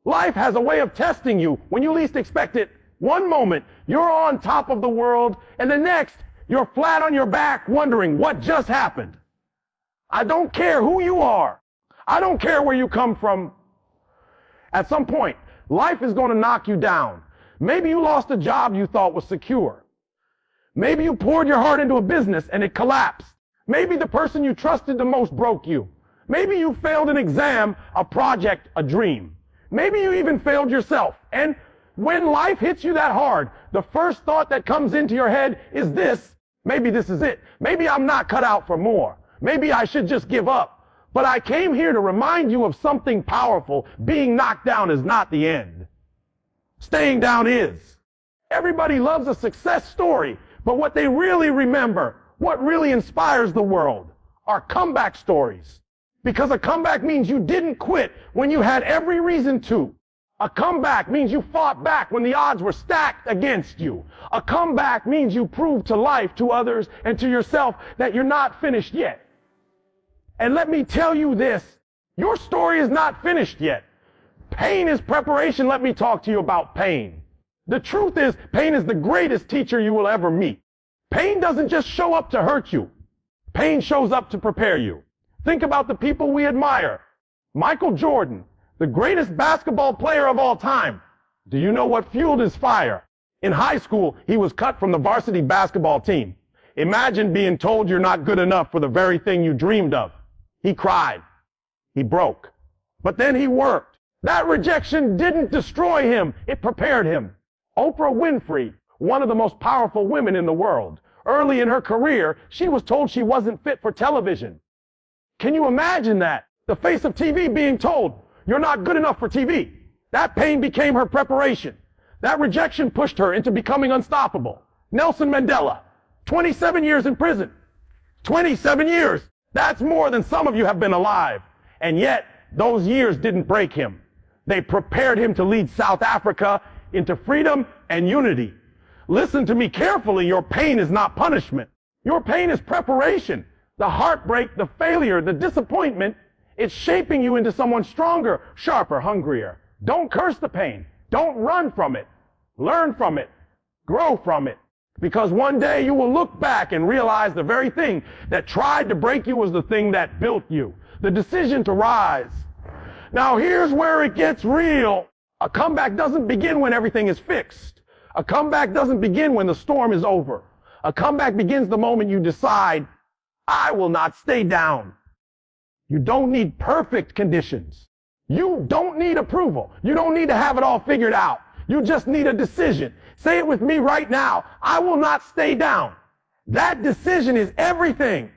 Life has a way of testing you when you least expect it. One moment, you're on top of the world, and the next, you're flat on your back wondering what just happened. I don't care who you are. I don't care where you come from. At some point, life is going to knock you down. Maybe you lost a job you thought was secure. Maybe you poured your heart into a business and it collapsed. Maybe the person you trusted the most broke you. Maybe you failed an exam, a project, a dream. Maybe you even failed yourself. And when life hits you that hard, the first thought that comes into your head is this: maybe this is it. Maybe I'm not cut out for more. Maybe I should just give up. But I came here to remind you of something powerful. Being knocked down is not the end. Staying down is. Everybody loves a success story, but what they really remember, what really inspires the world, are comeback stories. Because a comeback means you didn't quit when you had every reason to. A comeback means you fought back when the odds were stacked against you. A comeback means you proved to life, to others, and to yourself that you're not finished yet. And let me tell you this, your story is not finished yet. Pain is preparation. Let me talk to you about pain. The truth is, pain is the greatest teacher you will ever meet. Pain doesn't just show up to hurt you. Pain shows up to prepare you. Think about the people we admire. Michael Jordan, the greatest basketball player of all time. Do you know what fueled his fire? In high school, he was cut from the varsity basketball team. Imagine being told you're not good enough for the very thing you dreamed of. He cried. He broke. But then he worked. That rejection didn't destroy him. It prepared him. Oprah Winfrey, one of the most powerful women in the world. Early in her career, she was told she wasn't fit for television. Can you imagine that? The face of TV being told, you're not good enough for TV. That pain became her preparation. That rejection pushed her into becoming unstoppable. Nelson Mandela, 27 years in prison. 27 years. That's more than some of you have been alive. And yet, those years didn't break him. They prepared him to lead South Africa into freedom and unity. Listen to me carefully. Your pain is not punishment. Your pain is preparation. The heartbreak, the failure, the disappointment, it's shaping you into someone stronger, sharper, hungrier. Don't curse the pain. Don't run from it. Learn from it. Grow from it. Because one day you will look back and realize the very thing that tried to break you was the thing that built you. The decision to rise. Now here's where it gets real. A comeback doesn't begin when everything is fixed. A comeback doesn't begin when the storm is over. A comeback begins the moment you decide, I will not stay down. You don't need perfect conditions. You don't need approval. You don't need to have it all figured out. You just need a decision. Say it with me right now. I will not stay down. That decision is everything.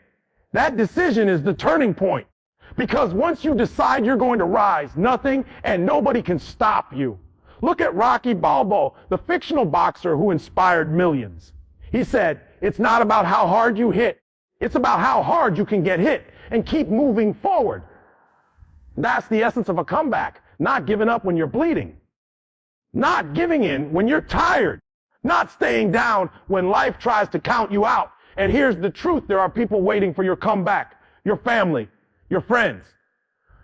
That decision is the turning point. Because once you decide you're going to rise, nothing and nobody can stop you. Look at Rocky Balboa, the fictional boxer who inspired millions. He said, it's not about how hard you hit. It's about how hard you can get hit and keep moving forward. That's the essence of a comeback. Not giving up when you're bleeding. Not giving in when you're tired. Not staying down when life tries to count you out. And here's the truth. There are people waiting for your comeback. Your family, your friends,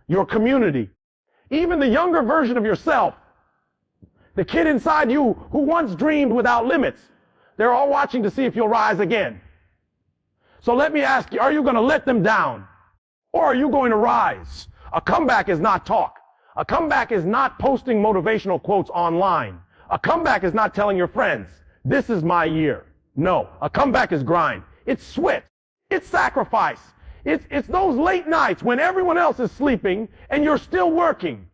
your community, even the younger version of yourself. The kid inside you who once dreamed without limits. They're all watching to see if you'll rise again. So let me ask you, are you going to let them down? Or are you going to rise? A comeback is not talk. A comeback is not posting motivational quotes online. A comeback is not telling your friends, this is my year. No, a comeback is grind. It's sweat. It's sacrifice. It's those late nights when everyone else is sleeping and you're still working.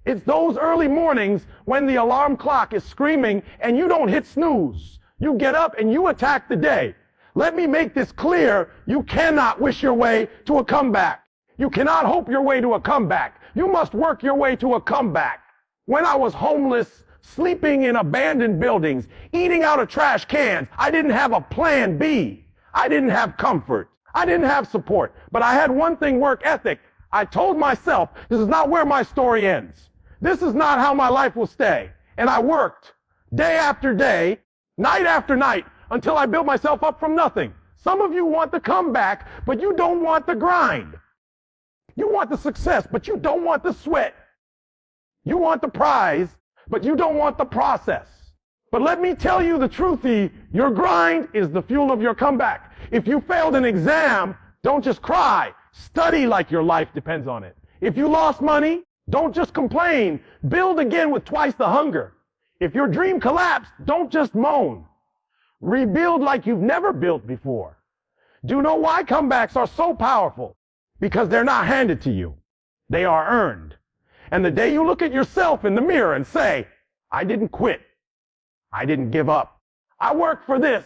It's those early mornings when the alarm clock is screaming and you don't hit snooze. You get up and you attack the day. Let me make this clear. You cannot wish your way to a comeback. You cannot hope your way to a comeback. You must work your way to a comeback. When I was homeless, sleeping in abandoned buildings, eating out of trash cans, I didn't have a plan B. I didn't have comfort. I didn't have support. But I had one thing: work ethic. I told myself, this is not where my story ends. This is not how my life will stay. And I worked day after day, night after night, until I built myself up from nothing. Some of you want the comeback, but you don't want the grind. You want the success, but you don't want the sweat. You want the prize, but you don't want the process. But let me tell you the truth, your grind is the fuel of your comeback. If you failed an exam, don't just cry. Study like your life depends on it. If you lost money, don't just complain. Build again with twice the hunger. If your dream collapsed, don't just moan. Rebuild like you've never built before. Do you know why comebacks are so powerful? Because they're not handed to you. They are earned. And the day you look at yourself in the mirror and say, I didn't quit. I didn't give up. I worked for this.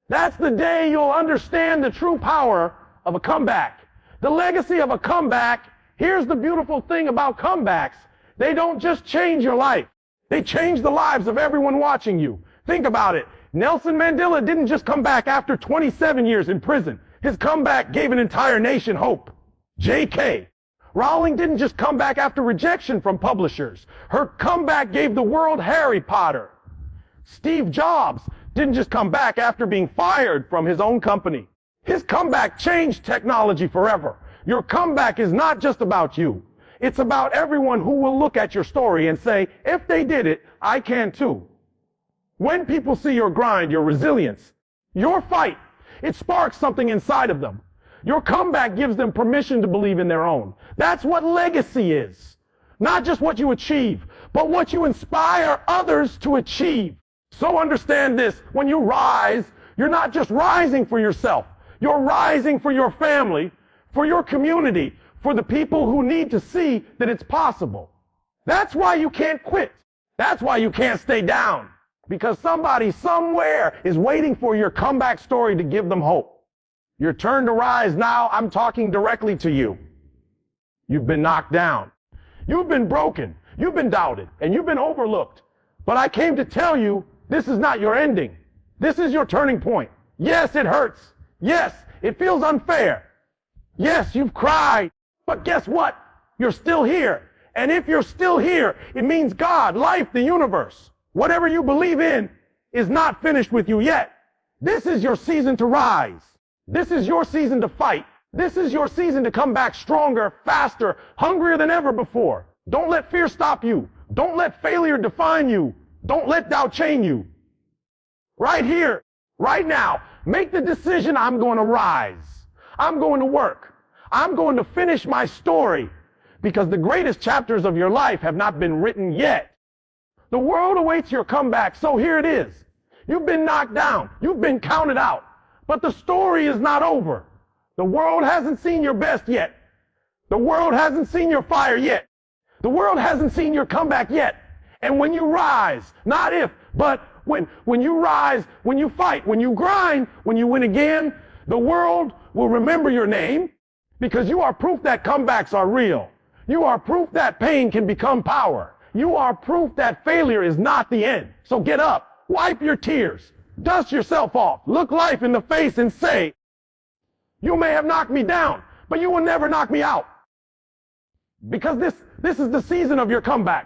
That's the day you'll understand the true power of a comeback. The legacy of a comeback. Here's the beautiful thing about comebacks. They don't just change your life. They change the lives of everyone watching you. Think about it. Nelson Mandela didn't just come back after 27 years in prison. His comeback gave an entire nation hope. J.K. Rowling didn't just come back after rejection from publishers. Her comeback gave the world Harry Potter. Steve Jobs didn't just come back after being fired from his own company. His comeback changed technology forever. Your comeback is not just about you. It's about everyone who will look at your story and say, if they did it, I can too. When people see your grind, your resilience, your fight, it sparks something inside of them. Your comeback gives them permission to believe in their own. That's what legacy is. Not just what you achieve, but what you inspire others to achieve. So understand this, when you rise, you're not just rising for yourself. You're rising for your family, for your community, for the people who need to see that it's possible. That's why you can't quit. That's why you can't stay down. Because somebody somewhere is waiting for your comeback story to give them hope. Your turn to rise now, I'm talking directly to you. You've been knocked down. You've been broken. You've been doubted. And you've been overlooked. But I came to tell you, this is not your ending. This is your turning point. Yes, it hurts. Yes, it feels unfair. Yes, you've cried. But guess what? You're still here. And if you're still here, it means God, life, the universe, whatever you believe in, is not finished with you yet. This is your season to rise. This is your season to fight. This is your season to come back stronger, faster, hungrier than ever before. Don't let fear stop you. Don't let failure define you. Don't let doubt chain you. Right here, right now, make the decision, I'm going to rise. I'm going to work. I'm going to finish my story, because the greatest chapters of your life have not been written yet. The world awaits your comeback, so here it is. You've been knocked down. You've been counted out. But the story is not over. The world hasn't seen your best yet. The world hasn't seen your fire yet. The world hasn't seen your comeback yet. And when you rise, not if, but when you rise, when you fight, when you grind, when you win again, the world will remember your name, because you are proof that comebacks are real. You are proof that pain can become power. You are proof that failure is not the end. So get up, wipe your tears, dust yourself off, look life in the face and say, you may have knocked me down, but you will never knock me out. Because this is the season of your comeback.